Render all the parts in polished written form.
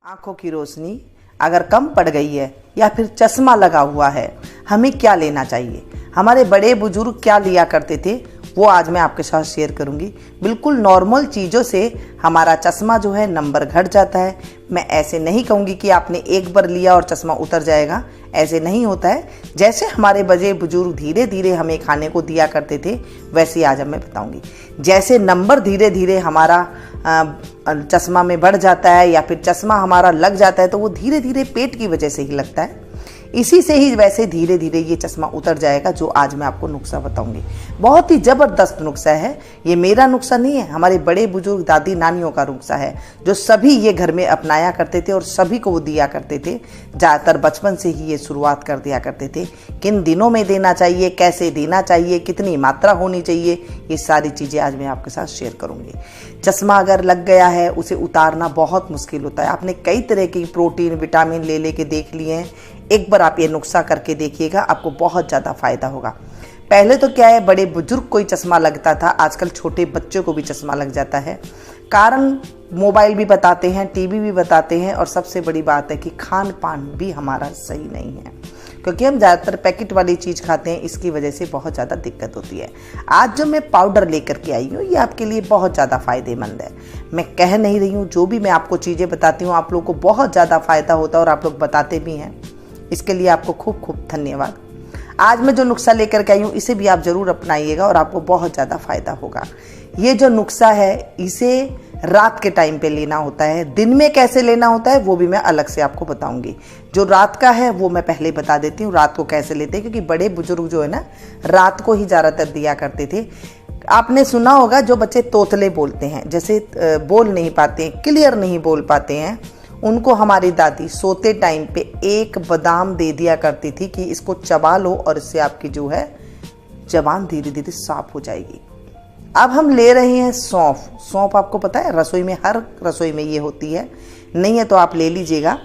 आंखों की रोशनी अगर कम पड़ गई है या फिर चश्मा लगा हुआ है, हमें क्या लेना चाहिए। हमारे बड़े बुजुर्ग क्या लिया करते थे वो आज मैं आपके साथ शेयर करूंगी। बिल्कुल नॉर्मल चीज़ों से हमारा चश्मा जो है नंबर घट जाता है। मैं ऐसे नहीं कहूँगी कि आपने एक बार लिया और चश्मा उतर जाएगा, ऐसे नहीं होता है। जैसे हमारे बड़े बुजुर्ग धीरे धीरे हमें खाने को दिया करते थे, वैसे आज मैं बताऊंगी। जैसे नंबर धीरे धीरे हमारा चश्मा में बढ़ जाता है या फिर चश्मा हमारा लग जाता है, तो वो धीरे धीरे पेट की वजह से ही लगता है। इसी से ही वैसे धीरे धीरे ये चश्मा उतर जाएगा, जो आज मैं आपको नुस्खा बताऊंगी। बहुत ही ज़बरदस्त नुस्खा है। ये मेरा नुस्खा नहीं है, हमारे बड़े बुजुर्ग दादी नानियों का नुस्खा है, जो सभी ये घर में अपनाया करते थे और सभी को वो दिया करते थे। ज़्यादातर बचपन से ही ये शुरुआत कर दिया करते थे। किन दिनों में देना चाहिए, कैसे देना चाहिए, कितनी मात्रा होनी चाहिए, ये सारी चीज़ें आज मैं आपके साथ शेयर करूँगी। चश्मा अगर लग गया है, उसे उतारना बहुत मुश्किल होता है। आपने कई तरह की प्रोटीन विटामिन ले के देख लिए हैं। एक बार आप ये नुस्खा करके देखिएगा, आपको बहुत ज़्यादा फायदा होगा। पहले तो क्या है, बड़े बुजुर्ग को ही चश्मा लगता था, आजकल छोटे बच्चों को भी चश्मा लग जाता है। कारण मोबाइल भी बताते हैं, टीवी भी बताते हैं, और सबसे बड़ी बात है कि खान पान भी हमारा सही नहीं है, क्योंकि हम ज़्यादातर पैकेट वाली चीज़ खाते हैं। इसकी वजह से बहुत ज़्यादा दिक्कत होती है। आज जो मैं पाउडर लेकर के आई हूँ, ये आपके लिए बहुत ज़्यादा फ़ायदेमंद है। मैं कह नहीं रही हूँ, जो भी मैं आपको चीज़ें बताती हूँ आप लोगों को बहुत ज़्यादा फ़ायदा होता है और आप लोग बताते भी हैं। इसके लिए आपको खूब खूब धन्यवाद। आज मैं जो नुस्खा लेकर के आई हूँ, इसे भी आप ज़रूर अपनाइएगा और आपको बहुत ज़्यादा फ़ायदा होगा। ये जो नुस्खा है, इसे रात के टाइम पे लेना होता है। दिन में कैसे लेना होता है वो भी मैं अलग से आपको बताऊंगी। जो रात का है वो मैं पहले बता देती हूँ, रात को कैसे लेते हैं, क्योंकि बड़े बुजुर्ग जो है ना, रात को ही ज़्यादातर दिया करते थे। आपने सुना होगा, जो बच्चे तोतले बोलते हैं, जैसे बोल नहीं पाते, क्लियर नहीं बोल पाते हैं, उनको हमारी दादी सोते टाइम पे एक बादाम दे दिया करती थी कि इसको चबा लो और इससे आपकी जो है जबान धीरे धीरे साफ हो जाएगी। अब हम ले रहे हैं सौंफ। सौंफ आपको पता है, रसोई में, हर रसोई में ये होती है। नहीं है तो आप ले लीजिएगा,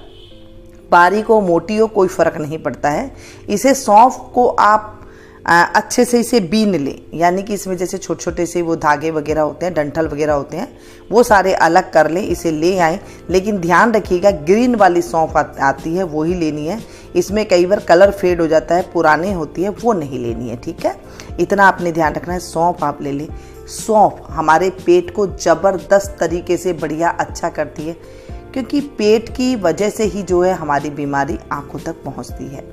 बारीक हो मोटी हो कोई फ़र्क नहीं पड़ता है। इसे सौंफ को आप अच्छे से इसे बीन लें, यानी कि इसमें जैसे छोटे छोटे से वो धागे वगैरह होते हैं, डंठल वगैरह होते हैं, वो सारे अलग कर लें, इसे ले आएँ। लेकिन ध्यान रखिएगा, ग्रीन वाली सौंफ आती है वही लेनी है। इसमें कई बार कलर फेड हो जाता है, पुरानी होती है, वो नहीं लेनी है, ठीक है। इतना आपने ध्यान रखना है। सौंफ आप ले लें। सौंफ हमारे पेट को ज़बरदस्त तरीके से बढ़िया अच्छा करती है, क्योंकि पेट की वजह से ही जो है हमारी बीमारी आंखों तक पहुंचती है।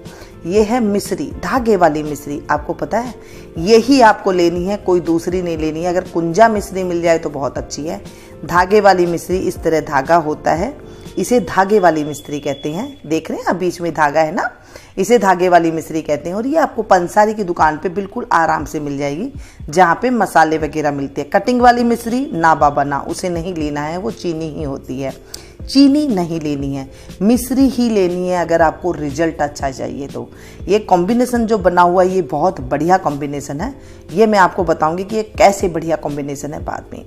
ये है मिश्री, धागे वाली मिश्री, आपको पता है, यही आपको लेनी है, कोई दूसरी नहीं लेनी है। अगर कुंजा मिश्री मिल जाए तो बहुत अच्छी है। धागे वाली मिश्री, इस तरह धागा होता है, इसे धागे वाली मिश्री कहते हैं। देख रहे हैं, अब बीच में धागा है ना, इसे धागे वाली मिश्री कहते हैं। और ये आपको पंसारी की दुकान पे बिल्कुल आराम से मिल जाएगी, जहाँ पे मसाले वगैरह मिलते हैं। कटिंग वाली मिश्री ना बाबा ना, उसे नहीं लेना है, वो चीनी ही होती है। चीनी नहीं लेनी है, मिश्री ही लेनी है अगर आपको रिजल्ट अच्छा चाहिए तो। ये कॉम्बिनेशन जो बना हुआ है, ये बहुत बढ़िया कॉम्बिनेशन है। ये मैं आपको बताऊंगी कि ये कैसे बढ़िया कॉम्बिनेशन है बाद में।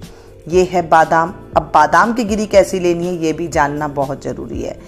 ये है बादाम। अब बादाम की गिरी कैसी लेनी है ये भी जानना बहुत ज़रूरी है।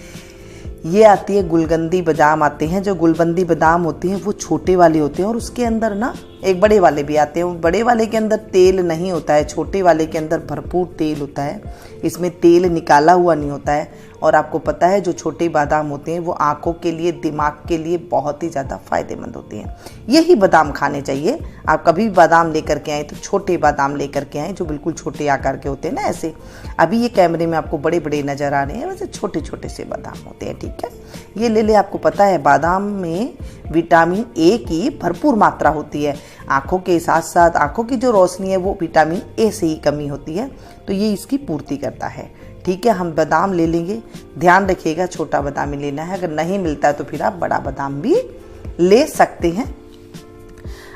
ये आती है गुलगंदी बादाम आते हैं। जो गुलबंदी बादाम होती हैं वो छोटे वाले होते हैं, और उसके अंदर ना एक बड़े वाले भी आते हैं। बड़े वाले के अंदर तेल नहीं होता है, छोटे वाले के अंदर भरपूर तेल होता है। इसमें तेल निकाला हुआ नहीं होता है। और आपको पता है, जो छोटे बादाम होते हैं वो आंखों के लिए, दिमाग के लिए बहुत ही ज़्यादा फायदेमंद होते हैं। यही बादाम खाने चाहिए। आप कभी भी बादाम लेकर के आए तो छोटे बादाम लेकर के आए, जो बिल्कुल छोटे आकार के होते हैं ना, ऐसे। अभी ये कैमरे में आपको बड़े बड़े नज़र आ रहे हैं, वैसे छोटे छोटे से बादाम होते हैं, ठीक है। ये ले ले। आपको पता है बादाम में विटामिन ए की भरपूर मात्रा होती है। आँखों के साथ साथ आँखों की जो रोशनी है वो विटामिन ए से ही कमी होती है, तो ये इसकी पूर्ति करता है, ठीक है। हम बादाम ले लेंगे, ध्यान रखिएगा छोटा बादाम ही लेना है। अगर नहीं मिलता है तो फिर आप बड़ा बादाम भी ले सकते हैं।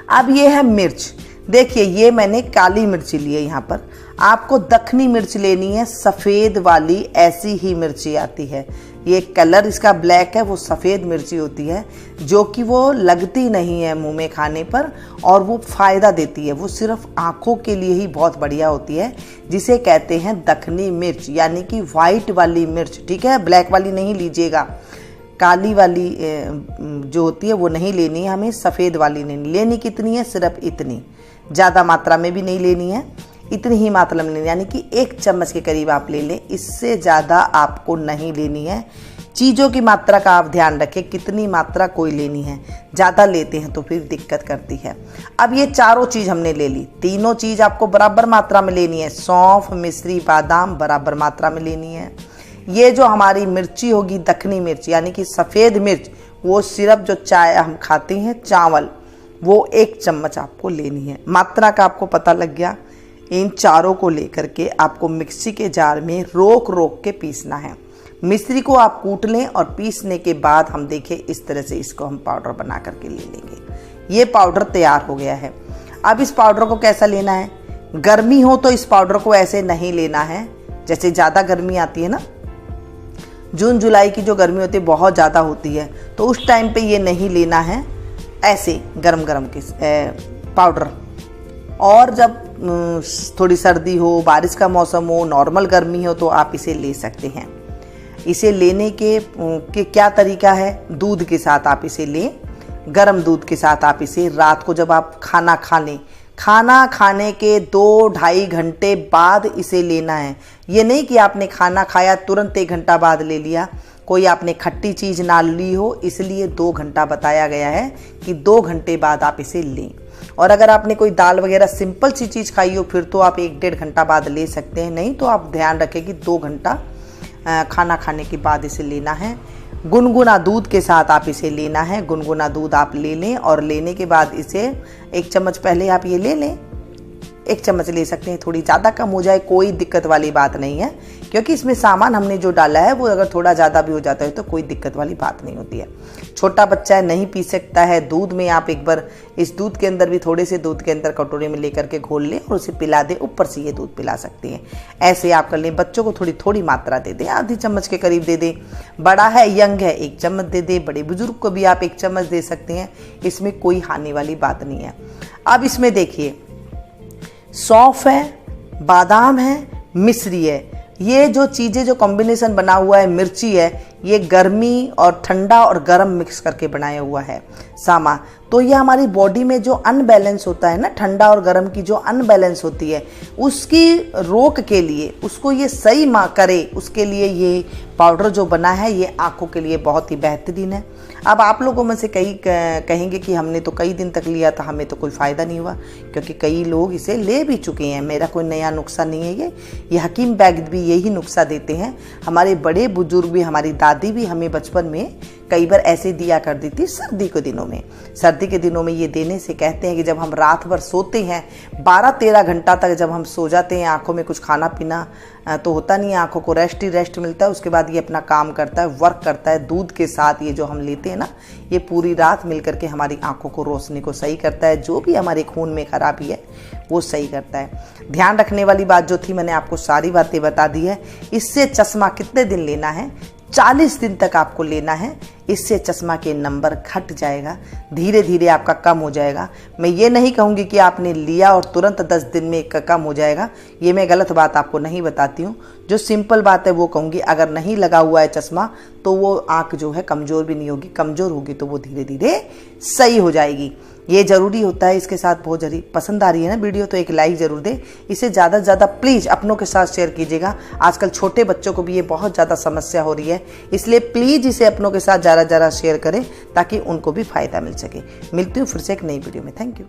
अब ये है मिर्च। देखिए, ये मैंने काली मिर्ची ली है। यहाँ पर आपको दखनी मिर्च लेनी है, सफ़ेद वाली, ऐसी ही मिर्ची आती है। ये कलर इसका ब्लैक है, वो सफ़ेद मिर्ची होती है, जो कि वो लगती नहीं है मुंह में खाने पर, और वो फ़ायदा देती है। वो सिर्फ आँखों के लिए ही बहुत बढ़िया होती है, जिसे कहते हैं दखनी मिर्च, यानी कि वाइट वाली मिर्च, ठीक है। ब्लैक वाली नहीं लीजिएगा, काली वाली जो होती है वो नहीं लेनी है हमें, सफ़ेद वाली नहीं लेनी। कितनी है? सिर्फ इतनी, ज़्यादा मात्रा में भी नहीं लेनी है। इतनी ही मात्रा में लेनी, यानी कि 1 चम्मच के करीब आप ले लें, इससे ज़्यादा आपको नहीं लेनी है। चीज़ों की मात्रा का आप ध्यान रखें, कितनी मात्रा कोई लेनी है, ज़्यादा लेते हैं तो फिर दिक्कत करती है। अब ये चारों चीज़ हमने ले ली, तीनों चीज़ आपको बराबर मात्रा में लेनी है। सौंफ, मिश्री, बादाम बराबर मात्रा में लेनी है। ये जो हमारी मिर्ची होगी, दखनी मिर्च यानी कि सफ़ेद मिर्च, वो सिर्फ जो चाय हम खाते हैं चावल, वो 1 चम्मच आपको लेनी है। मात्रा का आपको पता लग गया। इन चारों को लेकर के आपको मिक्सी के जार में रोक रोक के पीसना है। मिश्री को आप कूट लें और पीसने के बाद हम देखें इस तरह से इसको हम पाउडर बना करके ले लेंगे। ये पाउडर तैयार हो गया है। अब इस पाउडर को कैसा लेना है, गर्मी हो तो इस पाउडर को ऐसे नहीं लेना है, जैसे ज़्यादा गर्मी आती है ना, जून जुलाई की जो गर्मी होती है बहुत ज़्यादा होती है, तो उस टाइम पे ये नहीं लेना है ऐसे गरम गरम के पाउडर। और जब थोड़ी सर्दी हो, बारिश का मौसम हो, नॉर्मल गर्मी हो तो आप इसे ले सकते हैं। इसे लेने के क्या तरीका है, दूध के साथ आप इसे लें, गरम दूध के साथ आप इसे रात को जब आप खाना खा लें, खाना खाने के 2-2.5 घंटे बाद इसे लेना है। ये नहीं कि आपने खाना खाया तुरंत 1 घंटा बाद ले लिया, कोई आपने खट्टी चीज़ ना ली हो, इसलिए 2 घंटा बताया गया है कि 2 घंटे बाद आप इसे लें। और अगर आपने कोई दाल वगैरह सिंपल सी चीज़ खाई हो फिर तो आप 1-1.5 घंटा बाद ले सकते हैं, नहीं तो आप ध्यान रखें कि 2 घंटा खाना खाने के बाद इसे लेना है। गुनगुना दूध के साथ आप इसे लेना है। गुनगुना दूध आप ले लें और लेने के बाद इसे 1 चम्मच पहले आप ये ले लें, 1 चम्मच ले सकते हैं, थोड़ी ज़्यादा कम हो जाए कोई दिक्कत वाली बात नहीं है, क्योंकि इसमें सामान हमने जो डाला है वो अगर थोड़ा ज़्यादा भी हो जाता है तो कोई दिक्कत वाली बात नहीं होती है। छोटा बच्चा है, नहीं पी सकता है, दूध में आप एक बार इस दूध के अंदर भी थोड़े से दूध के अंदर कटोरे में लेकर के घोल लें और उसे पिला दें, ऊपर से ये दूध पिला सकते हैं। ऐसे आप कर लें। बच्चों को थोड़ी थोड़ी मात्रा दे दें, आधी चम्मच के करीब दे दें। बड़ा है, यंग है, 1 चम्मच दे दें। बड़े बुजुर्ग को भी आप 1 चम्मच दे सकते हैं, इसमें कोई हानि वाली बात नहीं है। अब इसमें देखिए सौंफ है, बादाम है, मिश्री है, ये जो चीज़ें जो कॉम्बिनेशन बना हुआ है, मिर्ची है, ये गर्मी और ठंडा और गर्म मिक्स करके बनाया हुआ है सामान। तो ये हमारी बॉडी में जो अनबैलेंस होता है ना, ठंडा और गर्म की जो अनबैलेंस होती है, उसकी रोक के लिए, उसको ये सही करे, उसके लिए ये पाउडर जो बना है ये आँखों के लिए बहुत ही बेहतरीन है। अब आप लोगों में से कई कहेंगे कि हमने तो कई दिन तक लिया था, हमें तो कोई फ़ायदा नहीं हुआ, क्योंकि कई लोग इसे ले भी चुके हैं। मेरा कोई नया नुस्खा नहीं है ये हकीम वैद्य भी यही नुस्खा देते हैं। हमारे बड़े बुजुर्ग भी, हमारी दादी भी हमें बचपन में कई बार ऐसे दिया कर दी थी सर्दी के दिनों में। सर्दी के दिनों में ये देने से कहते हैं कि जब हम रात भर सोते हैं, 12-13 घंटा तक जब हम सो जाते हैं, आँखों में कुछ खाना पीना तो होता नहीं है, आँखों को रेस्ट ही रेस्ट मिलता है, उसके बाद ये अपना काम करता है, वर्क करता है। दूध के साथ ये जो हम लेते हैं ना, ये पूरी रात मिल करके हमारी आँखों को, रोशनी को सही करता है, जो भी हमारे खून में खराबी है वो सही करता है। ध्यान रखने वाली बात जो थी, मैंने आपको सारी बातें बता दी है। इससे चश्मा कितने दिन लेना है, 40 दिन तक आपको लेना है। इससे चश्मा के नंबर घट जाएगा, धीरे धीरे आपका कम हो जाएगा। मैं ये नहीं कहूँगी कि आपने लिया और तुरंत 10 दिन में कम हो जाएगा, ये मैं गलत बात आपको नहीं बताती हूँ। जो सिंपल बात है वो कहूँगी, अगर नहीं लगा हुआ है चश्मा तो वो आँख जो है कमज़ोर भी नहीं होगी, कमज़ोर होगी तो वो धीरे धीरे सही हो जाएगी। ये ज़रूरी होता है। इसके साथ बहुत जरूरी, पसंद आ रही है ना वीडियो तो एक लाइक ज़रूर दें। इसे ज़्यादा से ज़्यादा प्लीज़ अपनों के साथ शेयर कीजिएगा। आजकल छोटे बच्चों को भी ये बहुत ज़्यादा समस्या हो रही है, इसलिए प्लीज़ इसे अपनों के साथ ज़्यादा शेयर करें ताकि उनको भी फ़ायदा मिल सके। मिलती हूँ फिर से एक नई वीडियो में। Thank you.